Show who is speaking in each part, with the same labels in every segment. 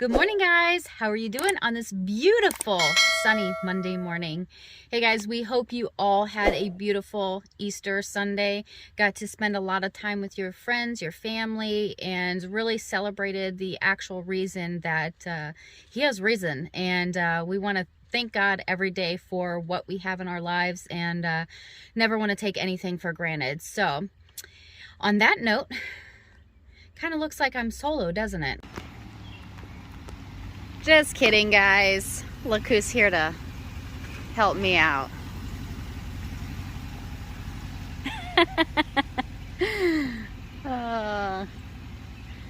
Speaker 1: Good morning, guys. How are you doing on this beautiful sunny Monday morning? Hey guys, we hope you all had a beautiful Easter Sunday, got to spend a lot of time with your friends, your family, and really celebrated the actual reason that he has risen. And we want to thank God every day for what we have in our lives and never want to take anything for granted. So on that note, kind of looks like I'm solo, doesn't it? Just kidding, guys. Look who's here to help me out.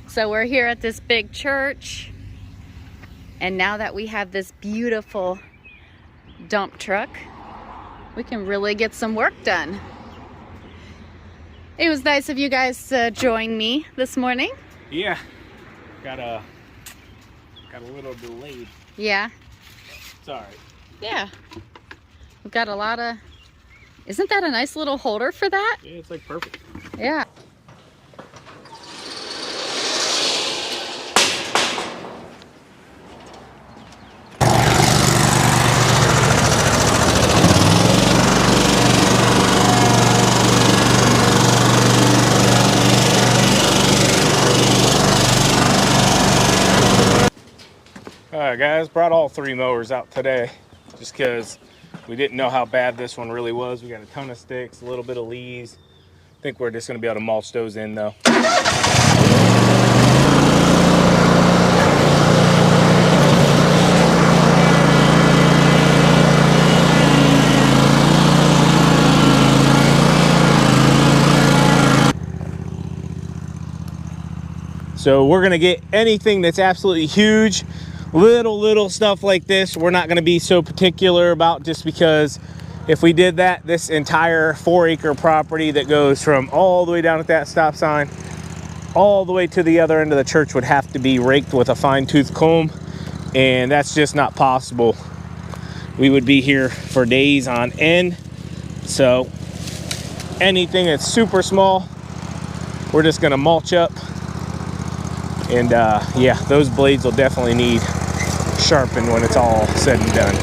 Speaker 1: So we're here at this big church, and now that we have this beautiful dump truck, we can really get some work done. It was nice of you guys to join me this morning.
Speaker 2: Yeah, got a little delayed.
Speaker 1: Yeah.
Speaker 2: It's all right.
Speaker 1: Yeah. We've got a lot of... Isn't that a nice little holder for that?
Speaker 2: Yeah, it's like perfect.
Speaker 1: Yeah.
Speaker 2: Alright guys, brought all three mowers out today just because we didn't know how bad this one really was. We got a ton of sticks, a little bit of leaves. I think we're just going to be able to mulch those in though. So we're going to get anything that's absolutely huge. Little stuff like this we're not going to be so particular about, just because if we did that, this entire 4-acre property that goes from all the way down at that stop sign all the way to the other end of the church would have to be raked with a fine-tooth comb, and that's just not possible. We would be here for days on end. So anything that's super small, we're just going to mulch up. And yeah, those blades will definitely need sharpened when it's all said and done.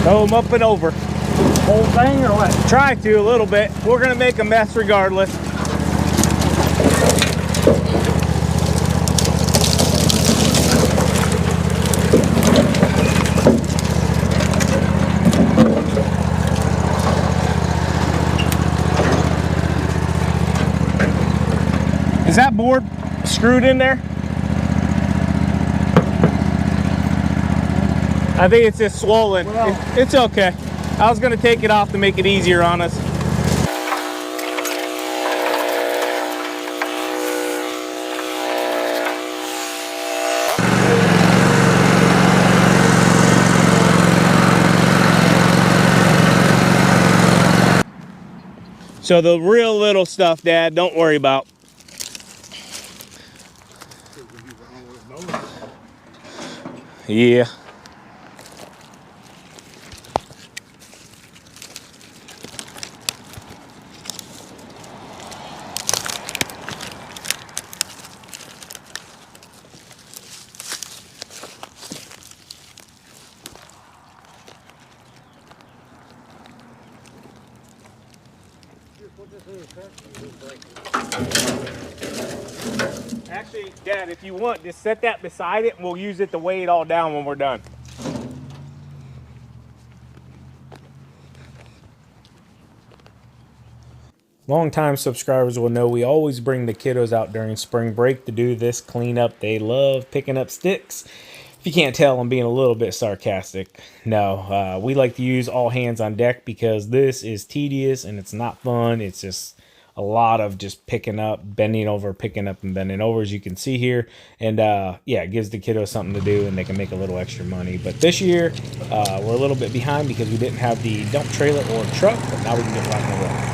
Speaker 2: Throw them up and over.
Speaker 3: Whole thing or what?
Speaker 2: Try to a little bit. We're gonna make a mess regardless. Is that board screwed in there? I think it's just swollen.
Speaker 3: Well,
Speaker 2: It's okay. I was gonna take it off to make it easier on us. So the real little stuff, Dad, don't worry about. Yeah. Actually, Dad, if you want, just set that beside it and we'll use it to weigh it all down when we're done. Longtime subscribers will know we always bring the kiddos out during spring break to do this cleanup. They love picking up sticks If you can't tell, I'm being a little bit sarcastic. No, we like to use all hands on deck because this is tedious and it's not fun. It's just a lot of just picking up, bending over, picking up and bending over, as you can see here. And yeah, it gives the kiddos something to do and they can make a little extra money. But this year, we're a little bit behind because we didn't have the dump trailer or truck, but now we can get rock and roll.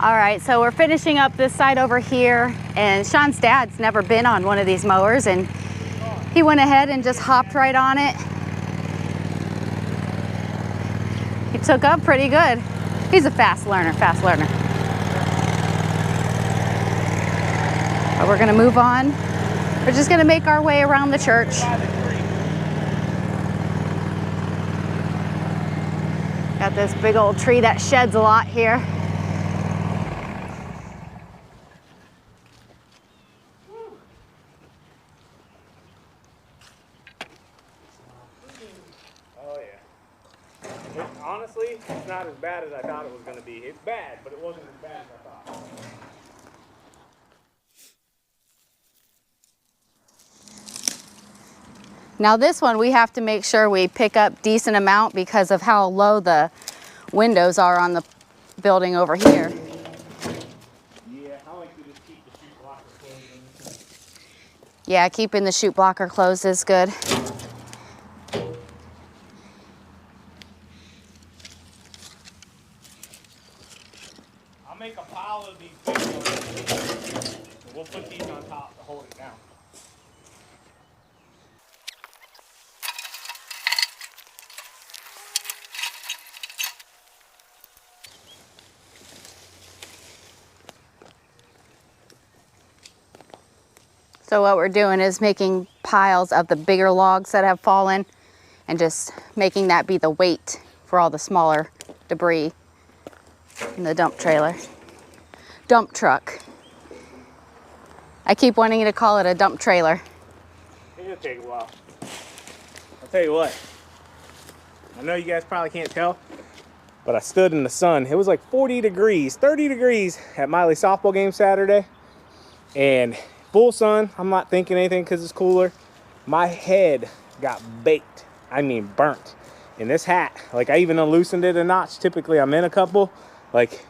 Speaker 1: All right, so we're finishing up this side over here, and Sean's dad's never been on one of these mowers, and he went ahead and just hopped right on it. He took up pretty good. He's a fast learner, fast learner. But we're gonna move on. We're just gonna make our way around the church. Got this big old tree that sheds a lot here.
Speaker 2: Honestly, it's not as bad as I thought it was going to be. It's bad, but it wasn't as bad as I thought.
Speaker 1: Now this one, we have to make sure we pick up decent amount because of how low the windows are on the building over here.
Speaker 2: Yeah, I like to just keep the chute blocker closed.
Speaker 1: Yeah, keeping the chute blocker closed is good.
Speaker 2: I'll make a pile of these big ones. We'll put these on top to hold it down.
Speaker 1: So what we're doing is making piles of the bigger logs that have fallen and just making that be the weight for all the smaller debris in the dump trailer. Dump truck. I keep wanting you to call it a dump trailer.
Speaker 2: It'll take a while. I'll tell you what. I know you guys probably can't tell, but I stood in the sun. It was like 40 degrees, 30 degrees at Miley softball game Saturday. And full sun, I'm not thinking anything because it's cooler. My head got baked. I mean burnt. And this hat, like I even loosened it a notch. Typically I'm in a couple. Like,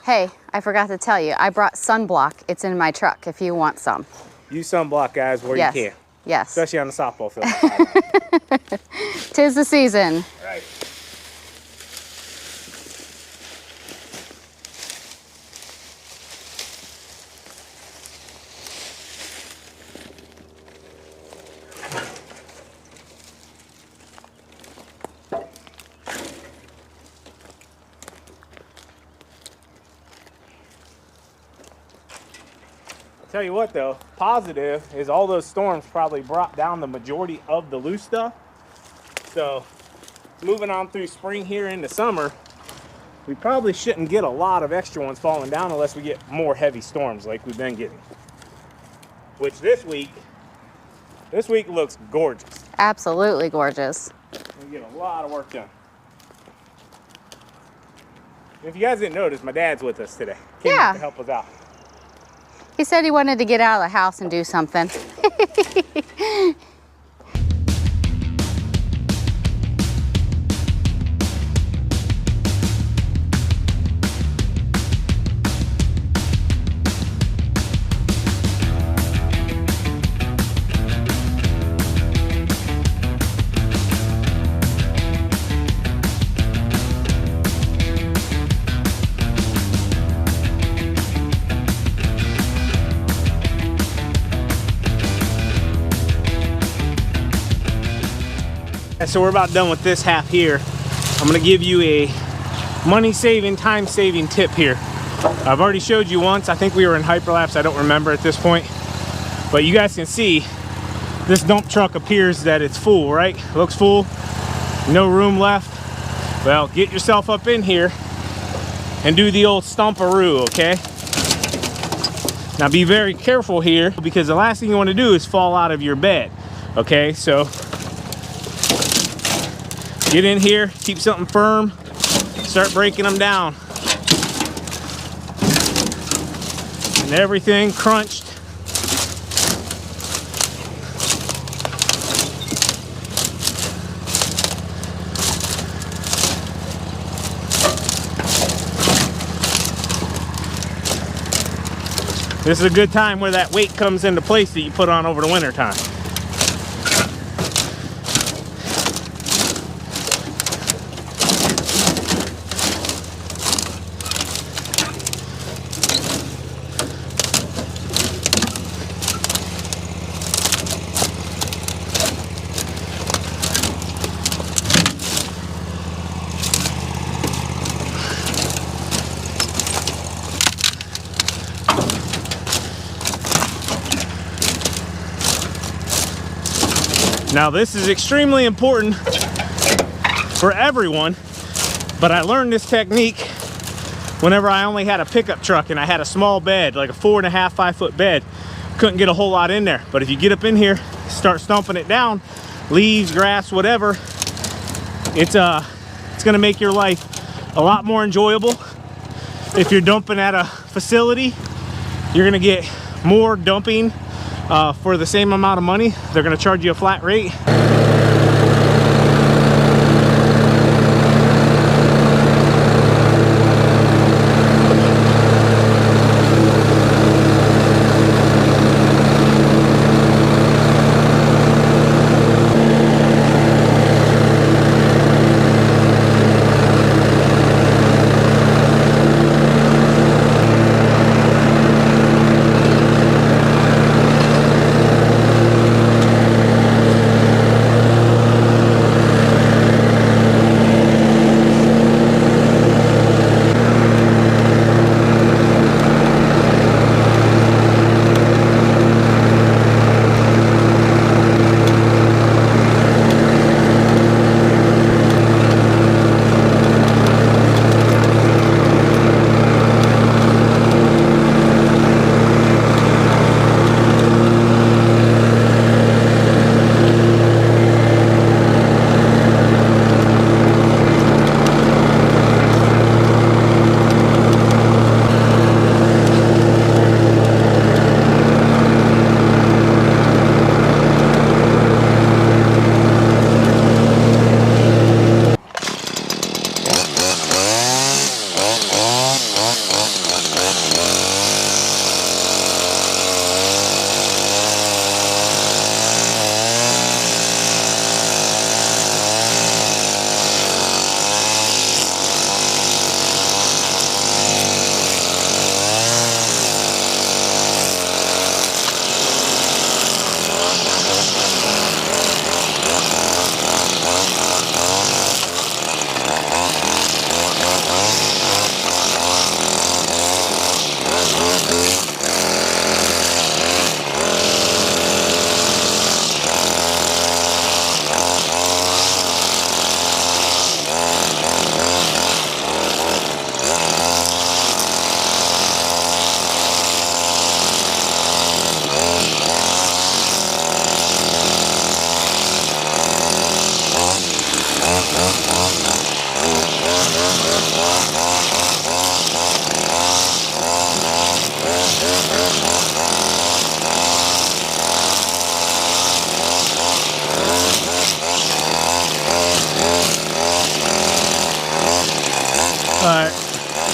Speaker 1: hey, I forgot to tell you, I brought sunblock. It's in my truck if you want some.
Speaker 2: use sunblock, guys, where
Speaker 1: Yes.
Speaker 2: you can.
Speaker 1: Yes.
Speaker 2: Especially on the softball field.
Speaker 1: 'Tis the season.
Speaker 2: Right. tell you what though, positive is all those storms probably brought down the majority of the loose stuff. So moving on through spring here into summer, we probably shouldn't get a lot of extra ones falling down unless we get more heavy storms like we've been getting. Which this week looks gorgeous.
Speaker 1: Absolutely gorgeous.
Speaker 2: We get a lot of work done. If you guys didn't notice, my dad's with us today. Came out to help us out.
Speaker 1: He said he wanted to get out of the house and do something.
Speaker 2: So we're about done with this half here. I'm gonna give you a money-saving, time-saving tip here. I've already showed you once. I think we were in hyperlapse. I don't remember at this point. But you guys can see this dump truck appears that it's full, right? Looks full, no room left. Well, get yourself up in here and do the old stomparoo, okay? Now be very careful here because the last thing you want to do is fall out of your bed, okay? So get in here, keep something firm, start breaking them down. And everything crunched. This is a good time where that weight comes into place that you put on over the winter time. Now this is extremely important for everyone, but I learned this technique whenever I only had a pickup truck and I had a small bed, like a 4.5, 5 foot bed. Couldn't get a whole lot in there, but if you get up in here, start stomping it down, leaves, grass, whatever, it's gonna make your life a lot more enjoyable. If you're dumping at a facility, you're gonna get more dumping for the same amount of money. They're gonna charge you a flat rate.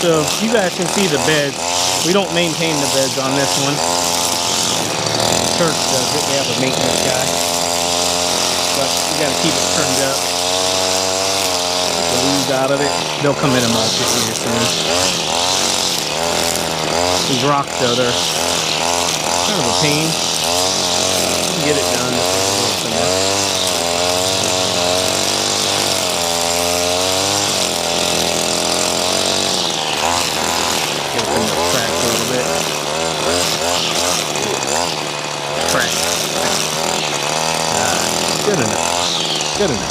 Speaker 2: So you guys can see the beds. We don't maintain the beds on this one. Church does it. They have a maintenance guy. But you gotta keep it trimmed up. Get the weeds out of it. They'll come in and mulch it here soon. These rocks though, they're kind of a pain. You can get it done. It's a mess. Crack a little bit. Crack. Good enough. Good enough.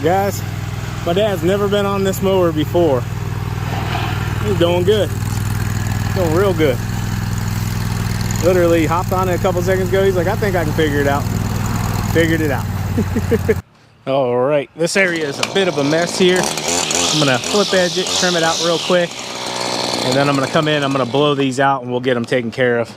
Speaker 2: Guys, my dad's never been on this mower before. He's doing good. Doing real good. Literally hopped on it a couple seconds ago. He's like, I think I can figure it out. Figured it out. All right, this area is a bit of a mess here. I'm gonna flip edge it, trim it out real quick, and then I'm gonna come in, I'm gonna blow these out and we'll get them taken care of.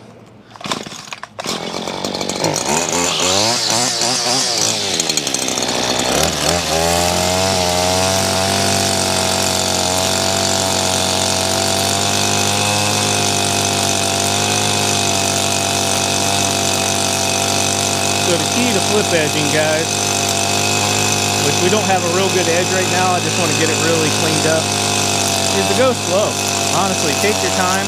Speaker 2: So the key to flip edging, guys, which we don't have a real good edge right now, I just want to get it really cleaned up, is to go slow. Honestly, take your time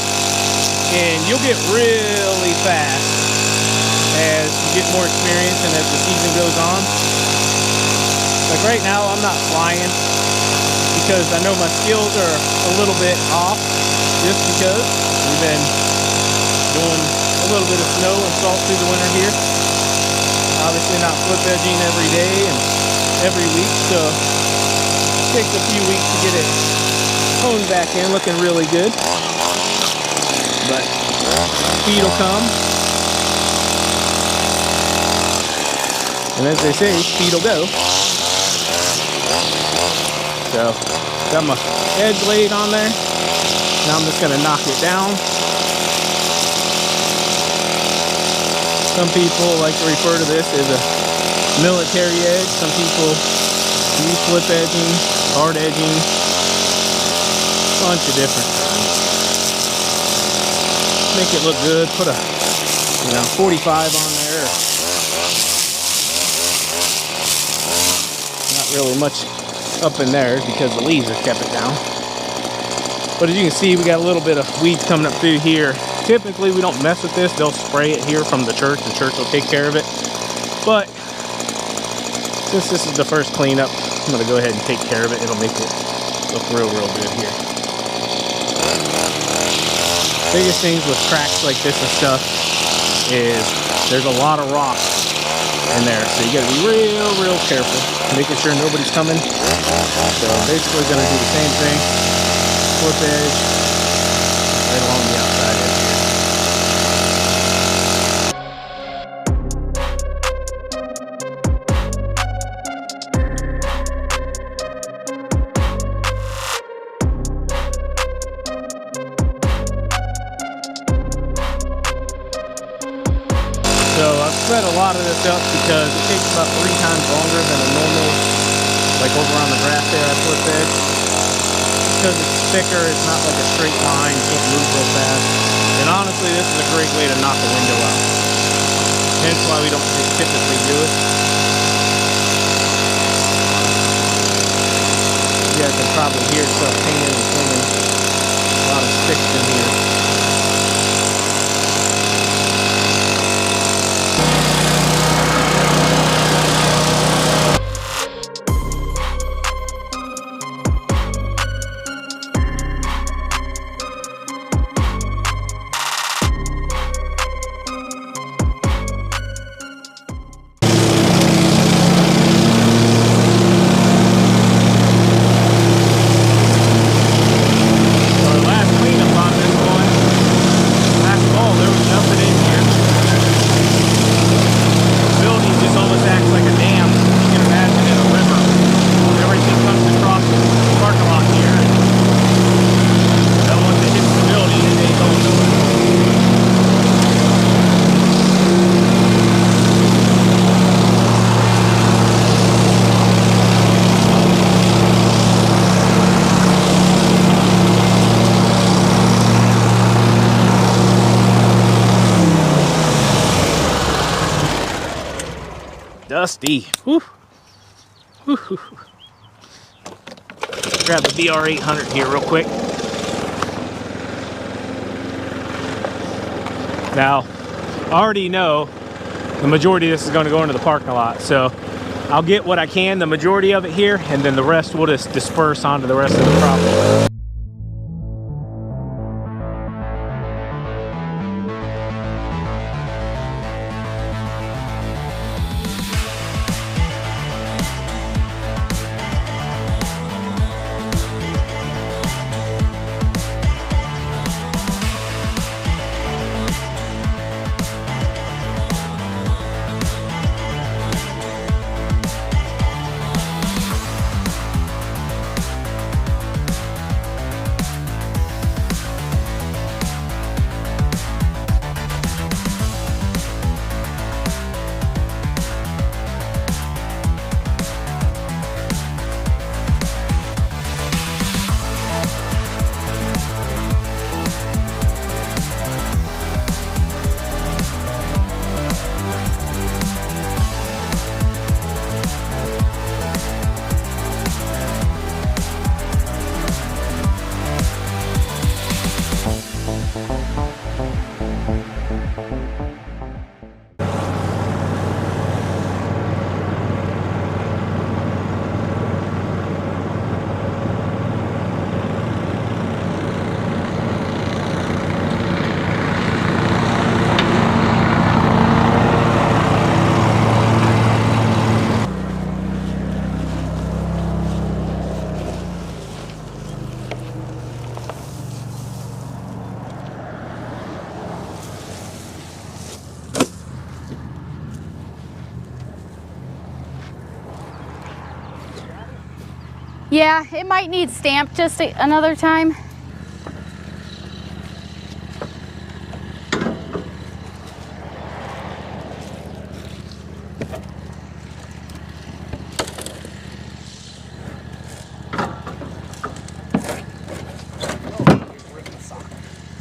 Speaker 2: and you'll get really fast as you get more experience and as the season goes on. Like right now, I'm not flying because I know my skills are a little bit off just because we've been doing a little bit of snow and salt through the winter here. Obviously not flip edging every day and every week, so it takes a few weeks to get it honed back in, looking really good. But speed will come. And as they say, speed will go. So, got my edge laid on there. Now I'm just gonna knock it down. Some people like to refer to this as a military edge. Some people use flip edging, hard edging, a bunch of different kinds. Make it look good. Put a 45 on there. Not really much up in there because the leaves have kept it down. But as you can see, we got a little bit of weeds coming up through here. Typically, we don't mess with this. They'll spray it here from the church. The church will take care of it. But since this is the first cleanup, I'm going to go ahead and take care of it. It'll make it look real good here. Biggest things with cracks like this and stuff is there's a lot of rocks in there. So you got to be real careful, making sure nobody's coming. So basically going to do the same thing. Flip edge right along the outside edge here. So I've spread a lot of this up because it takes about 3 times longer than a normal, like over on the grass there I flip edge. Because it's thicker, it's not like a straight line, you can't move real fast. And honestly, this is a great way to knock a window out. Hence why we don't typically do it. You guys can probably hear stuff pinging and swinging. A lot of sticks in here. dusty. Whew. Whew. Grab the BR800 here real quick. Now, I already know the majority of this is going to go into the parking lot, so I'll get what I can, the majority of it here, and then the rest will just disperse onto the rest of the property.
Speaker 1: Yeah, it might need stamped just another time.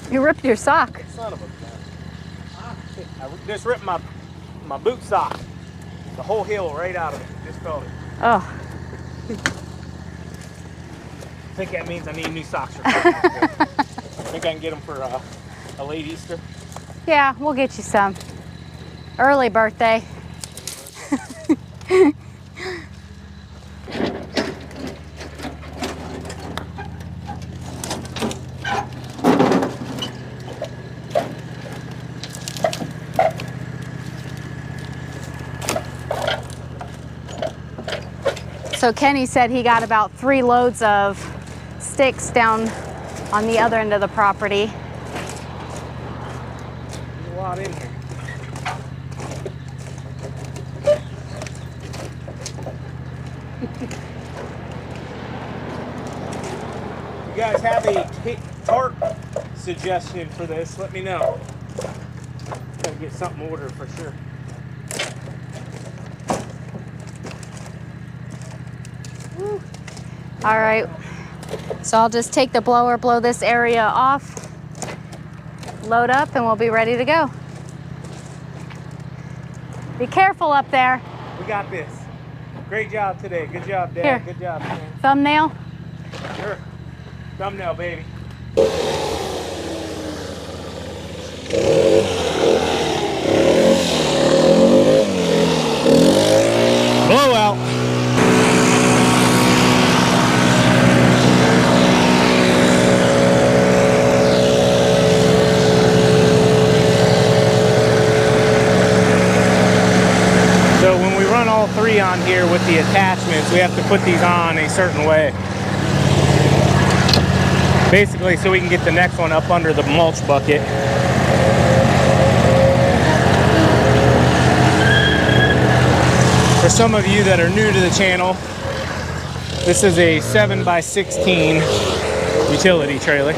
Speaker 1: You ripped your sock.
Speaker 2: Son of a gun. I just ripped my boot sock. The whole heel right out of it. Just felt it.
Speaker 1: Oh.
Speaker 2: I think that means I need new socks. I think I can get them for a late Easter.
Speaker 1: Yeah, we'll get you some. Early birthday. So Kenny said he got about 3 loads of sticks down on the other end of the property.
Speaker 2: There's a lot in here. You guys have a tarp suggestion for this, let me know. Gotta get something ordered for sure.
Speaker 1: Woo. All right, so I'll just take the blower, blow this area off, load up, and we'll be ready to go. Be careful up there.
Speaker 2: We got this. Great job today. Good job, Dad.
Speaker 1: Here.
Speaker 2: Good job, man.
Speaker 1: Thumbnail.
Speaker 2: Sure. Thumbnail, baby. Blowout. So when we run all 3 on here with the attachments, we have to put these on a certain way. Basically, so we can get the next one up under the mulch bucket. For some of you that are new to the channel, this is a 7x16 utility trailer.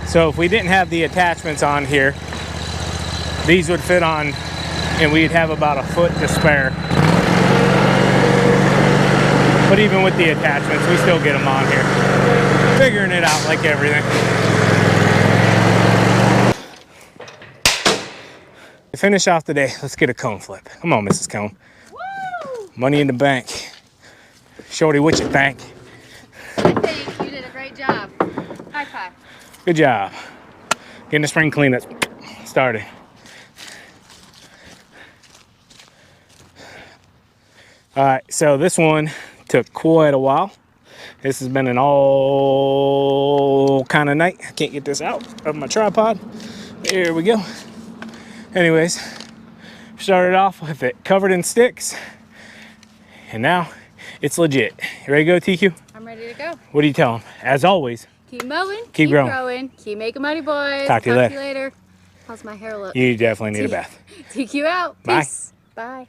Speaker 2: So if we didn't have the attachments on here, These would fit on, and we'd have about a foot to spare. But even with the attachments, we still get them on here. Figuring it out like everything. To finish off the day, let's get a cone flip. Come on, Mrs. Cone.
Speaker 1: Woo!
Speaker 2: Money in the bank. Shorty, what you think?
Speaker 1: I think you did a great job. High five.
Speaker 2: Good job. Getting the spring cleanup started. All right, so this one took quite a while. This has been an all kind of night. I can't get this out of my tripod. There we go. Anyways, started off with it covered in sticks, and now it's legit. You ready to go, TQ?
Speaker 1: I'm ready to go.
Speaker 2: What do you tell them? As always,
Speaker 1: Keep mowing,
Speaker 2: Keep growing.
Speaker 1: keep making money, boys.
Speaker 2: Talk to you later.
Speaker 1: How's my hair look?
Speaker 2: You definitely need a bath.
Speaker 1: TQ out.
Speaker 2: Bye.
Speaker 1: Peace. Bye.